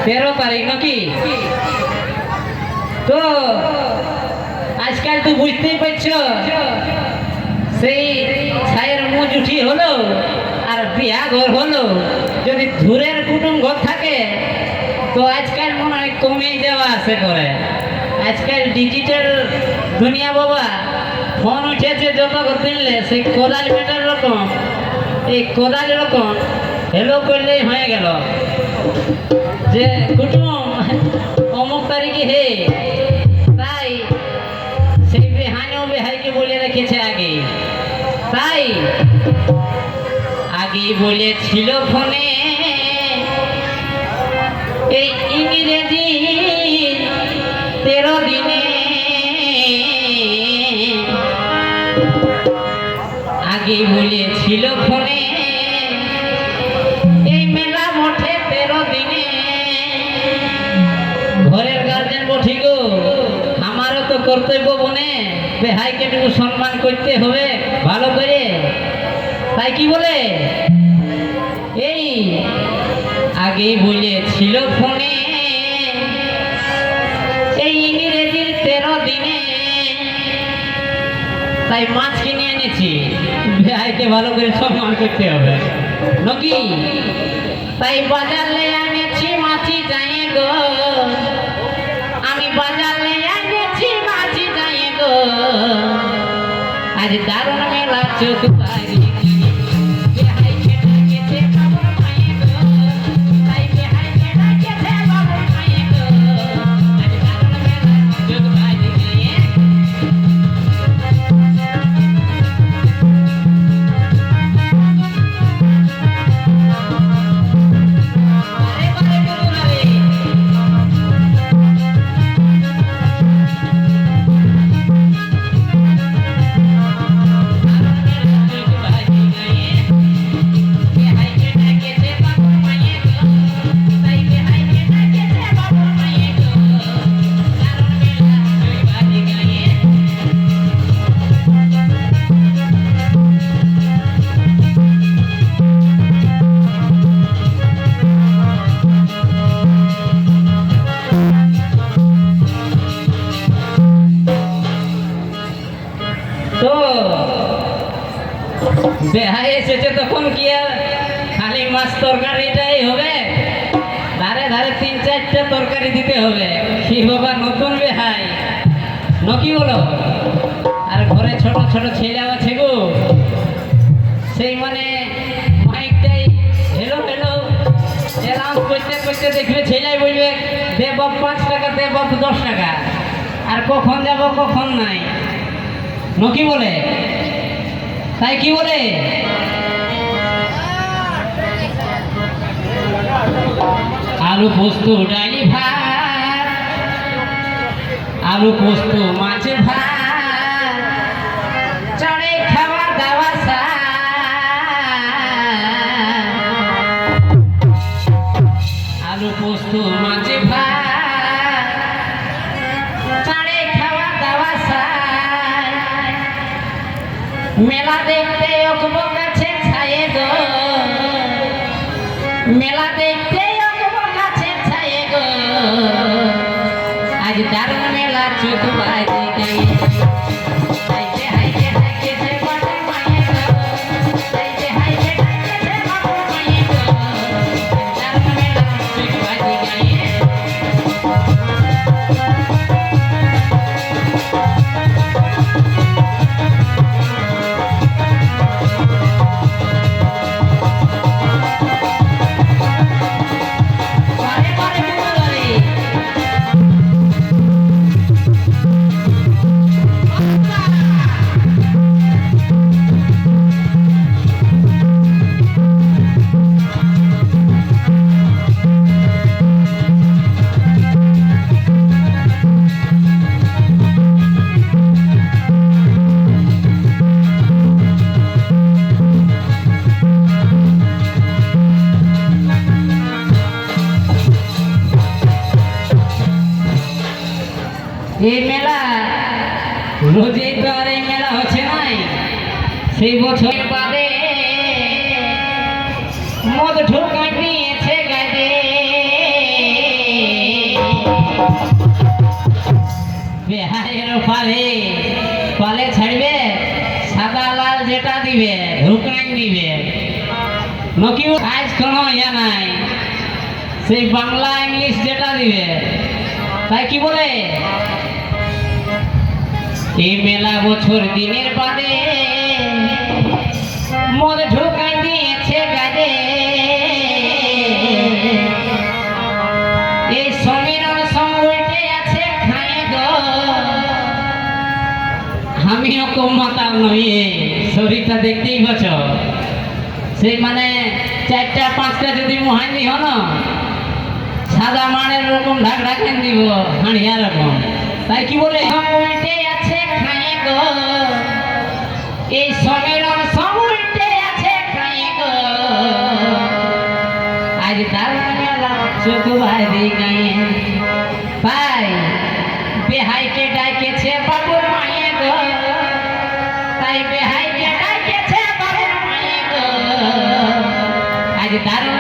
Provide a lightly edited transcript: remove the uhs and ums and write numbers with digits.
13 তারিখ নাকি? তো আজকাল তো বুঝতেই পারছো, সেই ছায়ের মুখ উঠি হলো আর বিয়া ঘর হলো, যদি দূরের কুটুম ঘর থাকে তো আজকাল মনে হয় কমে যাওয়া আসে করে। আজকাল ডিজিটাল দুনিয়া বাবা, ফোন উঠেছে যত দিনলে সেই কোদাল মেটার রকম, এই কোদাল রকম হেলো করলেই হয়ে গেল যে কুটুম অমুক তারিখে হে, তাই সেই বেহাইও বেহাইকে বলে রেখেছে আগে, তাই আগেই বলেছিল ফোনে এই ইংরেজি 13 দিনে, আগেই বলেছিল ফোনে এই মেলা মঠে 13 দিনে। ঘরের গার্জেন বঠি গো, আমারও তো কর্তব্য বনে বেহাইকে একটু সম্মান করতে হবে ভালো করে, তাই কি বলে এই আগেই বলেছিল ফোনে এই ইংরেজির 13 দিনে, তাই মাছ কিনে এনেছি, বেহাইকে ভালো করে সম্মান করতে হবে নাকি? তাই বাজারে এনেছি মাছি যাই গো, আমি বাজারে এনেছি মাছি যাই গো, আজ দারুণ মেলা চোখ বাড়ি বেহাই এসেছে তখন কি আর খালি মাছ তরকারিটাই হবে? ধারে ধারে 3-4টা তরকারি দিতে হবে। কি বাবা নতুন বেহাই নকি বলো? আর ঘরে ছোট ছোট ছেলে আছে গো, সেই মানে মাইকটাই হেলো হেলো অ্যালাউন্স করতে করতে দেখবে ছেলেই বলবে দে বাপ 5 টাকা, দে বাপ 10 টাকা, আর কখন যাব কখন নাই নকি বলে, তাই কি বলে আলু পোস্ত ডালি ভাত, আলু পোস্ত মাছ ভাত, চড়ে খাওয়া দাওয়া আলু পোস্ত মাছ ভাত, চড়ে খাওয়া দাওয়া মেলা দেখতে অকবো কাছে ছায়ে গো, মেলা দেখতে অকবো কাছে ছায়ে গো, আজ দারুণ মেলা চোখ বাজে গায়ে, হাইতে হাইতে হাইতে বাবা মায়ে গো, হাইতে হাইতে হাইতে বাবা মায়ে গো, দারুণ মেলা চোখ বাজে গায়ে। এই মেলা রোজই তো আর এই মেলা হচ্ছে নাই, সেই বছর বাদে মদ ঢোকা নিয়েছে গাড়ি বেহাইয়ের পালে পালে ছাড়বে সাদা লাল যেটা দিবে ঢুকাই দিবে নকিও আজ কোনো ইয়া নাই সেই বাংলা ইংলিশ যেটা দিবে তাই কি বলে এই মেলা বছর দিনের বাদে মদ ঢুকাই দিয়েছে গাজে এই সমীরণ সমুইটে আছে খায় গো আমিও কম মাতাল নই শরীরটা দেখতেই পাচ্ছ সেই মানে 4টা 5টা যদি মহানি হন সাদা মানের রকম ঢাক ঢাকেন দিব হাঁড়িয়া রকম তাই কি বলে সমুইটে আছে খায় গো এই সমীরণ সমুইটে আছে খায় গো আজ দারুণ মেলা চোখ বাইরে গায়ে ভাই বেহাইকে ডাকেছে বাবুর মায়ে গো তাই বেহাইকে ডাকেছে বাবুর মায়ে গো আজ দারুণ